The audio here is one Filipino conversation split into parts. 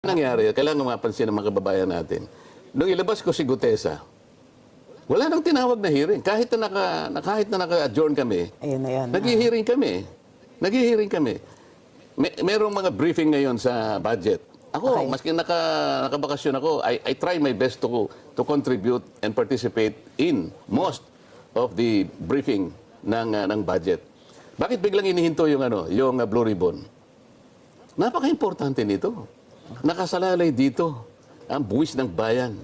nangyari, kailangan mapansin ng mga kababayan natin. Nung ilabas ko si Gutesa, wala nang tinawag na hearing. Kahit na naka-adjourn kami, Ayun na yan. nag-hearing kami. Nag-hearing kami. Merong mga briefing ngayon sa budget. Ako, Okay. maski nakabakasyon ako, I try my best to contribute and participate in most of the briefing ng budget. Bakit biglang inihinto yung Blue Ribbon? Napaka-importante nito. Nakasalalay dito ang buwis ng bayan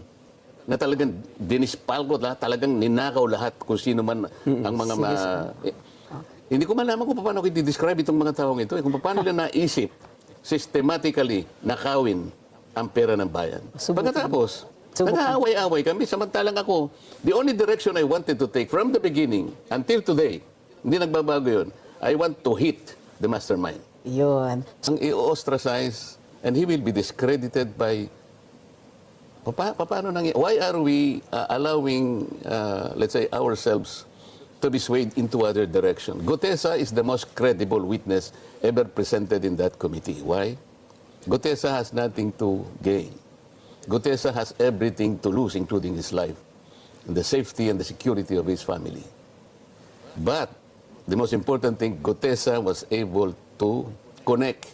na talagang dinispalko lahat, talagang ninakaw lahat kung sino man ang mga hindi ko malaman kung paano ko i-describe itong mga taong ito. Kung paano nila naisip systematically nakawin ang pera ng bayan. Pagkatapos, nag-aaway-aaway kami. Samantalang ako, the only direction I wanted to take from the beginning until today, hindi nagbabago yun, I want to hit the mastermind. Yun. Ang i-ostracize and he will be discredited by why are we allowing, let's say, ourselves to be swayed into other direction? Gutesa is the most credible witness ever presented in that committee. Why? Gutesa has nothing to gain. Gutesa has everything to lose, including his life, and the safety and the security of his family. But the most important thing, Gutesa was able to connect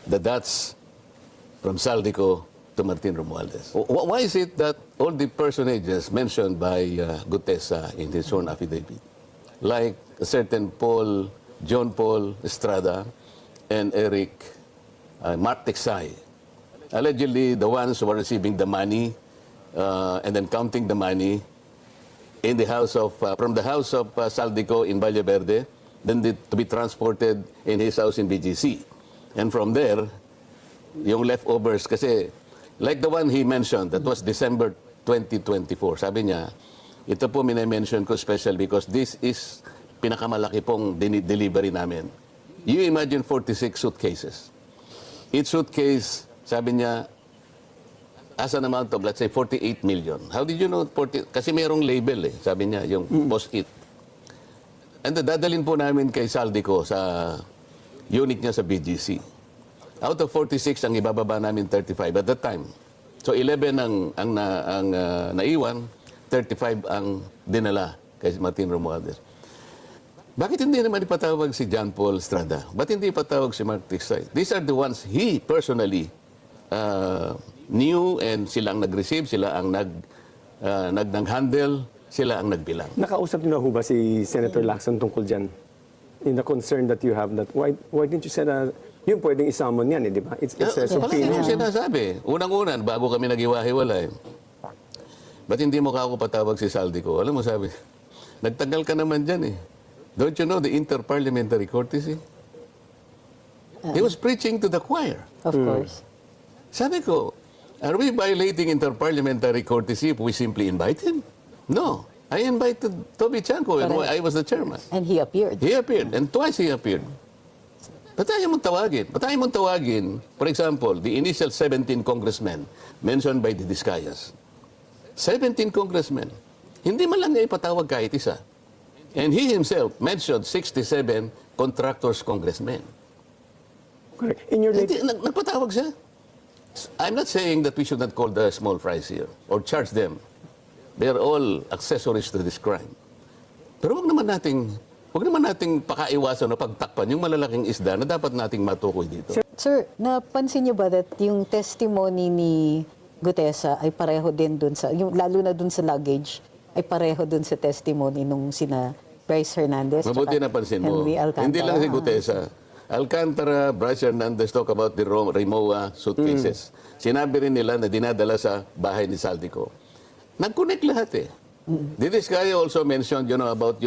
the dots from Saldico to Martin Romualdez. Why is it that all the personages mentioned by Gutesa in his own affidavit, like a certain John Paul Estrada and Mark Texay, allegedly the ones who were receiving the money and then counting the money in the house of from the house of Saldico in Valle Verde, then to be transported in his house in BGC, and from there yung leftovers, kasi like the one he mentioned, that was December 2024. Sabi niya, ito po minimension ko special because this is pinakamalaki pong delivery namin. You imagine 46 suitcases. Each suitcase, sabi niya, as an amount of, let's say, 48 million. How did you know 40? Kasi mayroong label sabi niya, yung post-it. And dadalhin po namin kay Saldico sa unit niya sa BGC. Out of 46, ang ibababa namin 35 at that time. So 11 ang naiwan, 35 ang dinala kay Martin Romualdez. Bakit hindi naman ipatawag si John Paul Estrada? Ba't hindi ipatawag si Mark Texay? These are the ones he personally knew, and sila ang nag-receive, sila ang nag-handle, sila ang nagbilang. Nakausap niyo na ho ba si Senator Lacson tungkol dyan? In the concern that you have, that why didn't you say na yun pwedeng isamon yan, di ba? It's a Palagi yung sinasabi. Unang-unan, bago kami nag-iwahiwalay, ba't hindi mo ako patawag si Saldico? Alam mo, sabi, nagtagal ka naman dyan Don't you know the interparliamentary courtesy? He was preaching to the choir. Of course. Sabi ko, are we violating interparliamentary courtesy if we simply invite him? No. I invited Toby Chanco when I was the chairman. And he appeared. He appeared, and twice he appeared. Ba't ayaw mong tawagin? Ba't ayaw mong tawagin, for example, the initial 17 congressmen mentioned by the Discayas. 17 congressmen. Hindi man lang niya ipatawag kahit isa. And he himself mentioned 67 contractors congressmen. Correct. In your late... Nagpatawag siya. I'm not saying that we should not call the small fries here or charge them. They are all accessories to this crime. Pero wag naman nating pakaiwasan o pagtakpan yung malalaking isda na dapat nating matukoy dito. Sir, napansin niyo ba that yung testimony ni Gutesa ay pareho din dun sa, yung, lalo na dun sa luggage, ay pareho dun sa testimony nung sina Bryce Hernandez Mabuti napansin mo. Henry Alcantara. Hindi lang si Gutesa. Alcantara, Bryce Hernandez talk about the Rimowa suitcases. Sinabi rin nila na dinadala sa bahay ni Saldico. Nag-connect lahat This guy also mentioned, about,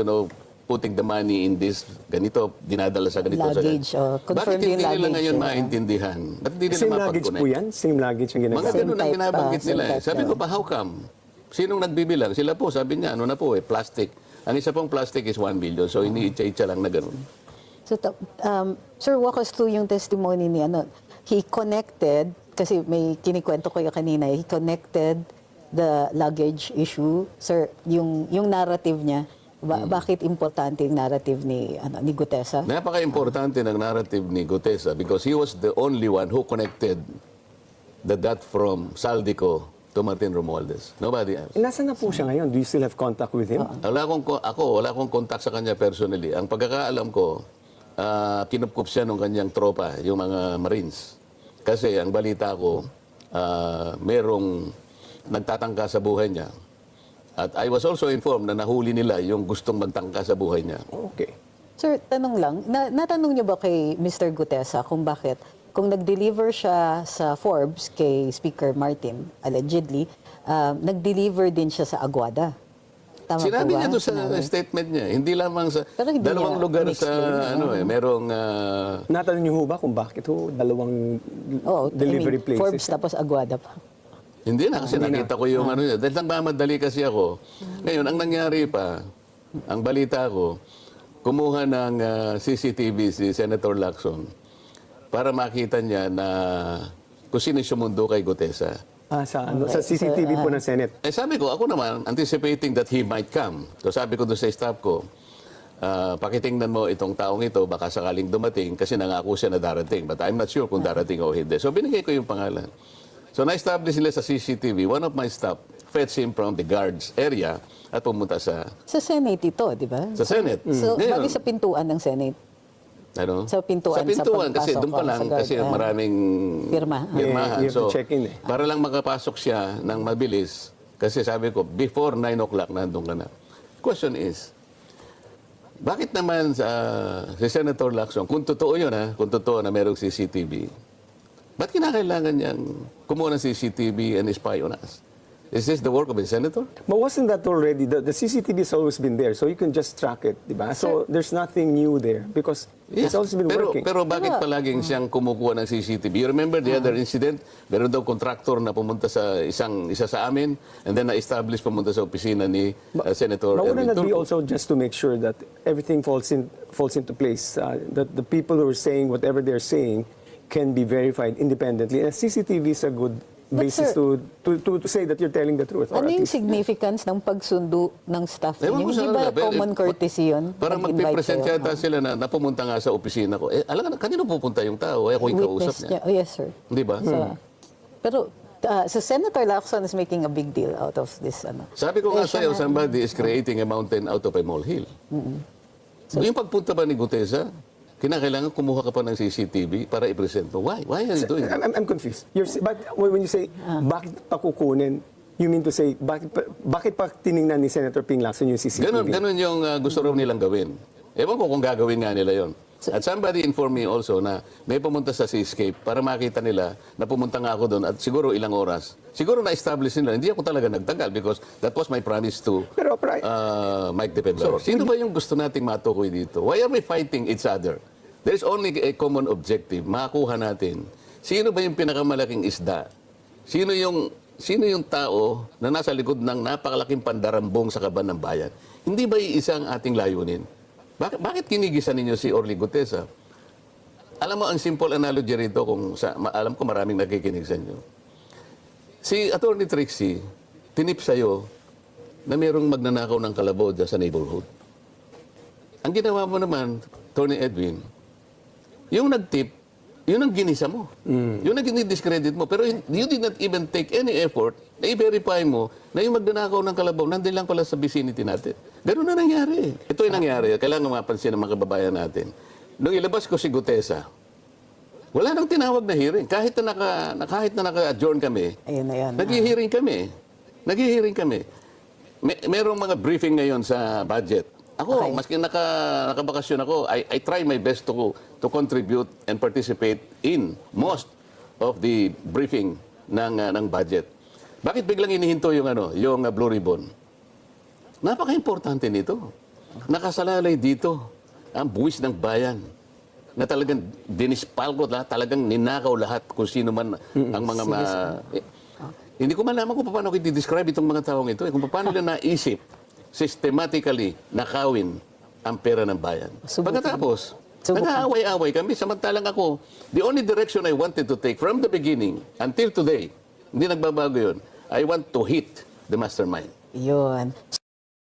putting the money in this, ganito, dinadala sa ganito. Luggage, Bakit hindi nila ngayon maintindihan? Ba't hindi nila Same luggage po yan? Same luggage ang Mga ginagamit? ganun ang binabanggit nila. same type, Sabi ko pa, how come? Sinong nagbibilang? Sila po, sabi niya, plastic. Ang isa pong plastic is 1 million. So, iniitsa-itsa lang na ganun. So, sir, walk us through yung testimony ni he connected, kasi may kinikwento ko yung kanina, he connected the luggage issue. Sir, yung narrative niya, bakit importante yung narrative ni Gutesa? Napaka-importante ng narrative ni Gutesa because he was the only one who connected that from Saldico to Martin Romualdez. Nobody else. Nasaan na po siya ngayon? Do you still have contact with him? Wala akong contact sa kanya personally. Ang pagkakaalam ko, kinupkup siya ng kanyang tropa, yung mga Marines. Kasi ang balita ko, merong nagtatangka sa buhay niya. At I was also informed na nahuli nila yung gustong magtangka sa buhay niya. Okay. Sir, tanong lang, natanong niyo ba kay Mr. Gutesa kung bakit, kung nag-deliver siya sa Forbes kay Speaker Martin, allegedly, nag-deliver din siya sa Aguada? Tama Sinabi po ba? niya doon sa statement niya, hindi lamang sa Pero hindi dalawang niya lugar sa in-explain. merong Natanong niyo ho ba kung bakit ho dalawang Oo, delivery places? Forbes tapos Aguada pa. hindi na kasi nakita ko yung ano niya. Dahil nagmamadali kasi ako. Ngayon, ang nangyari pa, ang balita ko, kumuha ng CCTV si Senator Lacson para makita niya na kung sino sumundo kay Gutesa. Sa CCTV po ng Senate. Eh sabi ko, ako naman, anticipating that he might come. So sabi ko doon sa staff ko, pakitingnan mo itong taong ito, baka sakaling dumating, kasi nangako siya na darating. But I'm not sure kung darating o hindi. So binigay ko yung pangalan. So na-establish nila sa CCTV, one of my staff fetched him from the guards area at pumunta sa Senate ito, di ba? Sa Senate. So, Ngayon, bali sa pintuan ng Senate. ano? Sa pintuan, Sa pintuan sa kasi pagpasok doon pa ko, lang sa guard, kasi maraming Pirma. pirmahan. You have to check in, eh. Para lang makapasok siya ng mabilis, kasi sabi ko, before 9 o'clock nandun ka na. Question is, bakit naman si Senator Lacson, kung totoo yun kung totoo na merong CCTV, ba't kinakailangan niyang kumuha ng CCTV and spy on us? Is this the work of a senator? But wasn't that already, the CCTV has always been there, so you can just track it, di ba? So there's nothing new there because it's always been working. Pero bakit palaging siyang kumukuha ng CCTV? You remember the other incident? Meron daw contractor na pumunta sa isa sa amin and then na-establish pumunta sa opisina ni Senator But Erwin wouldn't that be Tulfo. also just to make sure that everything falls into place, that the people who are saying whatever they're saying can be verified independently? And CCTV is a good But basis sir, to say that you're telling the truth. or Ano at yung least- significance ng pagsundo ng staff Ewan niyo? ko sa Hindi ba kanila, pero- common courtesy yun? Parang Mag-invite magpipresent kayo? yata sila na pumunta nga sa opisina ko. Alam ka, kanino pupunta yung tao? Ako yung kausap Witness niya. niya. Oh, yes, sir. Di ba? Pero so Senator Lacson is making a big deal out of this. Sabi ko nga sa'yo, somebody is creating a mountain out of a molehill. Yung pagpunta ba ni Gutesa, kinakailangan kumuha ka pa ng CCTV para i-present mo. Why? Why are you doing that? I'm confused. But when you say, bakit pa kukunin, you mean to say, bakit pa tiningnan ni Senator Ping Lacson yung CCTV? Ganun yung gusto raw nilang gawin. Ewan ko kung gagawin nga nila yon. At somebody informed me also na may pumunta sa Seascape para makita nila na pumunta nga ako doon at siguro ilang oras. Siguro na-establish nila. Hindi ako talaga nagtagal because that was my promise to Pero, Mike Dependor. Sino ba yung gusto nating matukoy dito? Why are we fighting each other? There's only a common objective. Makakuha natin. Sino ba yung pinakamalaking isda? Sino yung tao na nasa likod ng napakalaking pandarambong sa kaban ng bayan? Hindi ba iisa ang ating layunin? Bakit kinigisan ninyo si Orly Gutesa? Alam mo, ang simple analogy rito, alam ko maraming nakikinig sa inyo. Si Attorney Trixie, tinip sa'yo na mayroong magnanakaw ng kalabaw dyan sa neighborhood. Ang ginawa mo naman, Attorney Edwin, yung nag-tip, yun ang ginisa mo. Yun ang discredit mo. Pero you did not even take any effort na i-verify mo na yung magnanakaw ng kalabaw, nandun lang pala sa vicinity natin. Ganun na nangyari. Ito yung nangyari. Kailangan mapansin ng mga kababayan natin. Nung ilabas ko si Gutesa, wala nang tinawag na hearing. Kahit na naka-adjourn kami, Ayun na yan. nag-hearing kami. Nag-hearing kami. Merong mga briefing ngayon sa budget. Ako, Okay. maski nakabakasyon ako, I try my best to contribute and participate in most of the briefing ng budget. Bakit biglang inihinto yung Blue Ribbon? Napaka-importante nito. Nakasalalay dito ang buwis ng bayan na talagang dinispalko lahat, talagang ninakaw lahat kung sino man ang mga hindi ko malaman kung paano ko i-describe itong mga taong ito. Kung paano nila naisip systematically nakawin ang pera ng bayan. Pagkatapos, nag-aaway-aaway kami. Samantalang ako, the only direction I wanted to take from the beginning until today, hindi nagbabago yun, I want to hit the mastermind. Yun.